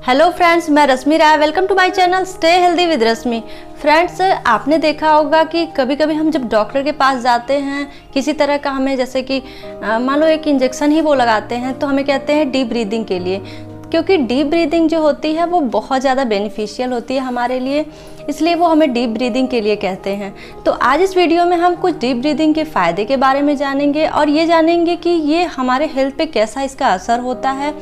Hello friends, मैं Rashmi Rai. Welcome to my channel stay healthy with Rashmi. Friends, आपने देखा होगा कि कभी कभी हम जब डॉक्टर के पास जाते हैं, किसी तरह का हमें जैसे कि मान लो एक इंजेक्शन ही वो लगाते हैं, तो हमें कहते हैं डीप ब्रीदिंग के लिए, क्योंकि डीप ब्रीदिंग जो होती है वो बहुत ज़्यादा बेनिफिशियल होती है हमारे लिए, इसलिए वो हमें डीप ब्रीदिंग के लिए कहते हैं। तो आज इस वीडियो में हम कुछ डीप ब्रीदिंग के फ़ायदे के बारे में जानेंगे और ये जानेंगे कि ये हमारे हेल्थ पे कैसा इसका असर होता है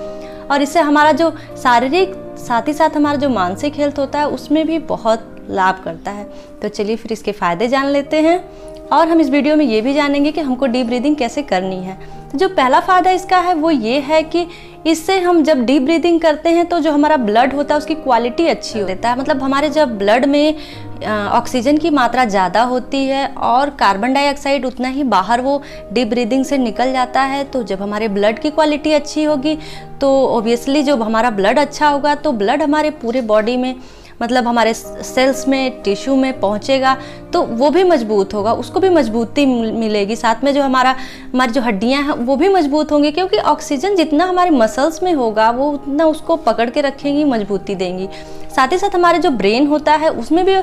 और इससे हमारा जो शारीरिक साथ ही साथ हमारा जो मानसिक हेल्थ होता है उसमें भी बहुत लाभ करता है। तो चलिए फिर इसके फ़ायदे जान लेते हैं और हम इस वीडियो में ये भी जानेंगे कि हमको डीप ब्रीदिंग कैसे करनी है। तो जो पहला फ़ायदा इसका है वो ये है कि इससे हम जब डीप ब्रीदिंग करते हैं तो जो हमारा ब्लड होता है उसकी क्वालिटी अच्छी होता है। मतलब हमारे जब ब्लड में ऑक्सीजन की मात्रा ज़्यादा होती है और कार्बन डाइऑक्साइड उतना ही बाहर वो डीप ब्रीदिंग से निकल जाता है। तो जब हमारे ब्लड की क्वालिटी अच्छी होगी तो ऑब्वियसली जब हमारा ब्लड अच्छा होगा तो ब्लड हमारे पूरे बॉडी में, मतलब हमारे सेल्स में, टिश्यू में पहुंचेगा तो वो भी मजबूत होगा, उसको भी मजबूती मिलेगी। साथ में जो हमारी जो हड्डियां हैं वो भी मजबूत होंगी, क्योंकि ऑक्सीजन जितना हमारे मसल्स में होगा वो उतना उसको पकड़ के रखेंगी, मजबूती देंगी। साथ ही साथ हमारे जो ब्रेन होता है उसमें भी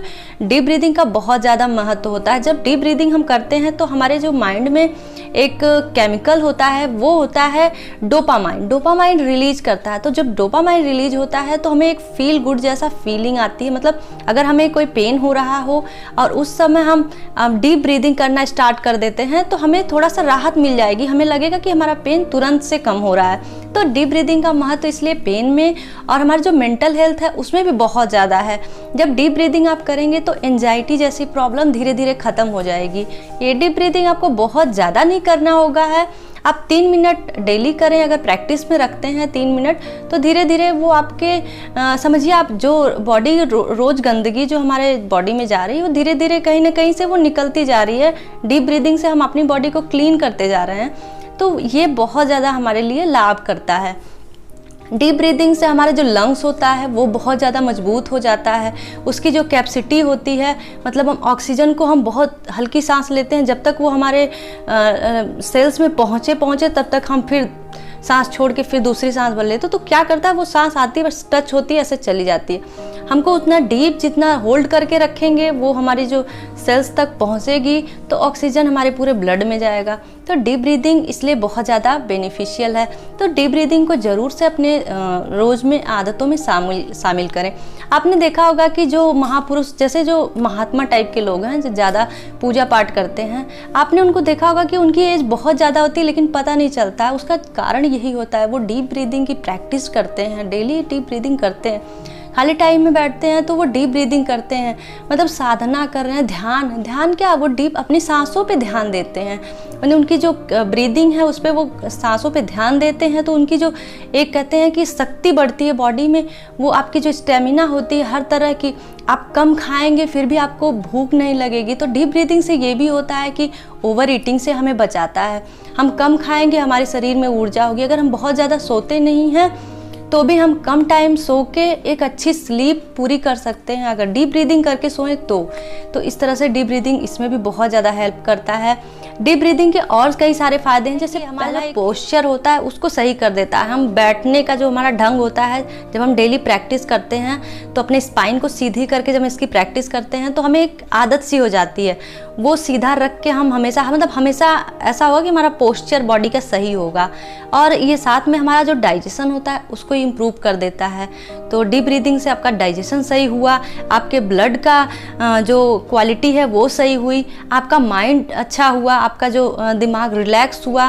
डीप ब्रीदिंग का बहुत ज़्यादा महत्व होता है। जब डीप ब्रीदिंग हम करते हैं तो हमारे जो माइंड में एक केमिकल होता है वो होता है डोपामाइन। डोपामाइन रिलीज करता है। तो जब डोपामाइन रिलीज होता है तो हमें एक फील गुड जैसा फीलिंग आती है। मतलब अगर हमें कोई पेन हो रहा हो और उस समय हम डीप ब्रीदिंग करना स्टार्ट कर देते हैं तो हमें थोड़ा सा राहत मिल जाएगी, हमें लगेगा कि हमारा पेन तुरंत से कम हो रहा है। तो डीप ब्रीदिंग का महत्व इसलिए पेन में और हमारी जो मेंटल हेल्थ है उसमें भी बहुत ज़्यादा है। जब डीप ब्रीदिंग आप करेंगे तो एंजाइटी जैसी प्रॉब्लम धीरे धीरे ख़त्म हो जाएगी। ये डीप ब्रीदिंग आपको बहुत ज़्यादा नहीं करना होगा है, आप 3 मिनट डेली करें। अगर प्रैक्टिस में रखते हैं 3 मिनट तो धीरे धीरे वो आपके समझिए आप जो बॉडी रोज़ गंदगी जो हमारे बॉडी में जा रही है वो धीरे धीरे कहीं ना कहीं से वो निकलती जा रही है। डीप ब्रीदिंग से हम अपनी बॉडी को क्लीन करते जा रहे हैं, तो ये बहुत ज़्यादा हमारे लिए लाभ करता है। डीप ब्रीदिंग से हमारे जो लंग्स होता है वो बहुत ज़्यादा मजबूत हो जाता है। उसकी जो कैपेसिटी होती है, मतलब हम ऑक्सीजन को हम बहुत हल्की सांस लेते हैं, जब तक वो हमारे सेल्स में पहुँचे तब तक हम फिर सांस छोड़ के फिर दूसरी सांस भर लेते। तो क्या करता है, वो सांस आती है बस टच होती है, ऐसे चली जाती है। हमको उतना डीप जितना होल्ड करके रखेंगे वो हमारी जो सेल्स तक पहुंचेगी तो ऑक्सीजन हमारे पूरे ब्लड में जाएगा। तो डीप ब्रीदिंग इसलिए बहुत ज़्यादा बेनिफिशियल है। तो डीप ब्रीदिंग को ज़रूर से अपने रोज़ में आदतों में शामिल करें। आपने देखा होगा कि जो महापुरुष जैसे जो महात्मा टाइप के लोग हैं जो ज़्यादा पूजा पाठ करते हैं, आपने उनको देखा होगा कि उनकी एज बहुत ज़्यादा होती है लेकिन पता नहीं चलता है। उसका कारण यही होता है, वो डीप ब्रीदिंग की प्रैक्टिस करते हैं, डेली डीप ब्रीदिंग करते हैं। खाली टाइम में बैठते हैं तो वो डीप ब्रीदिंग करते हैं, मतलब साधना कर रहे हैं। ध्यान क्या, वो डीप अपनी सांसों पे ध्यान देते हैं। मतलब उनकी जो ब्रीदिंग है उस पर वो सांसों पे ध्यान देते हैं तो उनकी जो एक कहते हैं कि शक्ति बढ़ती है बॉडी में। वो आपकी जो स्टेमिना होती है हर तरह की, आप कम खाएंगे फिर भी आपको भूख नहीं लगेगी। तो डीप ब्रीदिंग से ये भी होता है कि ओवर ईटिंग से हमें बचाता है। हम कम खाएंगे, हमारे शरीर में ऊर्जा होगी। अगर हम बहुत ज़्यादा सोते नहीं हैं तो भी हम कम टाइम सो के एक अच्छी स्लीप पूरी कर सकते हैं अगर डीप ब्रीदिंग करके सोएं तो इस तरह से डीप ब्रीदिंग इसमें भी बहुत ज़्यादा हेल्प करता है। डीप ब्रीदिंग के और कई सारे फायदे हैं, जैसे हमारा पोस्चर होता है उसको सही कर देता है। हम बैठने का जो हमारा ढंग होता है, जब हम डेली प्रैक्टिस करते हैं तो अपने स्पाइन को सीधी करके जब इसकी प्रैक्टिस करते हैं तो हमें एक आदत सी हो जाती है, वो सीधा रख के हम हमेशा ऐसा होगा कि हमारा पोस्चर बॉडी का सही होगा। और ये साथ में हमारा जो डाइजेशन होता है उसको इम्प्रूव कर देता है। तो डीप ब्रीदिंग से आपका डाइजेशन सही हुआ, आपके ब्लड का जो क्वालिटी है वो सही हुई, आपका माइंड अच्छा हुआ, आपका जो दिमाग रिलैक्स हुआ,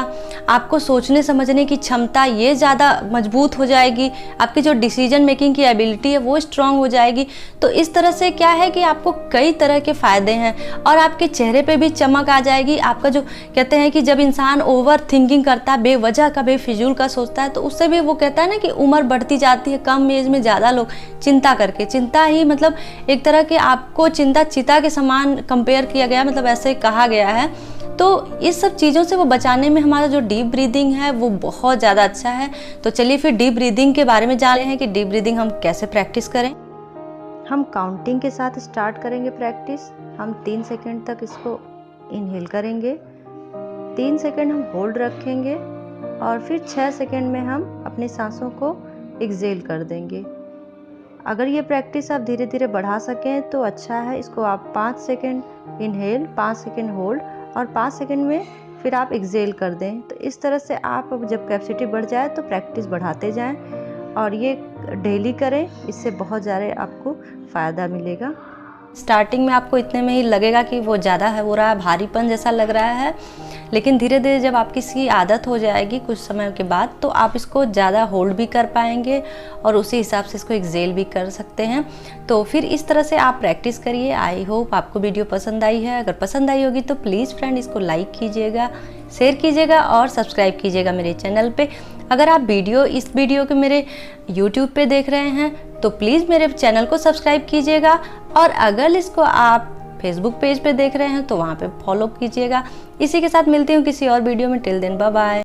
आपको सोचने समझने की क्षमता ये ज़्यादा मजबूत हो जाएगी, आपकी जो डिसीजन मेकिंग की एबिलिटी है वो स्ट्रांग हो जाएगी। तो इस तरह से क्या है कि आपको कई तरह के फ़ायदे हैं और आपके चेहरे पे भी चमक आ जाएगी। आपका जो कहते हैं कि जब इंसान ओवर थिंकिंग करता है, बेवजह का बेफिजूल का सोचता है, तो उससे भी वो कहता है ना कि उम्र बढ़ती जाती है। कम एज में ज़्यादा लोग चिंता ही मतलब एक तरह के आपको चिता के समान कंपेयर किया गया, मतलब ऐसे कहा गया है। तो इस सब चीज़ों से वो बचाने में हमारा जो डीप ब्रीदिंग है वो बहुत ज़्यादा अच्छा है। तो चलिए फिर डीप ब्रीदिंग के बारे में जान रहे हैं कि डीप ब्रीदिंग हम कैसे प्रैक्टिस करें। हम काउंटिंग के साथ स्टार्ट करेंगे प्रैक्टिस। हम 3 सेकंड तक इसको इनहेल करेंगे, 3 सेकंड हम होल्ड रखेंगे और फिर 6 सेकंड में हम अपनी सांसों को एक्सहेल कर देंगे। अगर ये प्रैक्टिस आप धीरे धीरे बढ़ा सकें तो अच्छा है। इसको आप 5 सेकंड इनहेल, 5 सेकंड होल्ड और 5 सेकंड में फिर आप एक्सेल कर दें। तो इस तरह से आप जब कैपेसिटी बढ़ जाए तो प्रैक्टिस बढ़ाते जाएं और ये डेली करें, इससे बहुत ज़्यादा आपको फ़ायदा मिलेगा। स्टार्टिंग में आपको इतने में ही लगेगा कि वो ज़्यादा हो रहा है, भारीपन जैसा लग रहा है, लेकिन धीरे धीरे जब आपकी इसकी आदत हो जाएगी कुछ समय के बाद तो आप इसको ज़्यादा होल्ड भी कर पाएंगे और उसी हिसाब से इसको एक्सेल भी कर सकते हैं। तो फिर इस तरह से आप प्रैक्टिस करिए। आई होप आपको वीडियो पसंद आई है। अगर पसंद आई होगी तो प्लीज़ फ्रेंड इसको लाइक कीजिएगा, शेयर कीजिएगा और सब्सक्राइब कीजिएगा मेरे चैनल पे। अगर आप इस वीडियो को मेरे यूट्यूब पे देख रहे हैं तो प्लीज़ मेरे चैनल को सब्सक्राइब कीजिएगा और अगर इसको आप फेसबुक पेज पे देख रहे हैं तो वहाँ पे फॉलो कीजिएगा। इसी के साथ मिलती हूँ किसी और वीडियो में। Till then bye bye.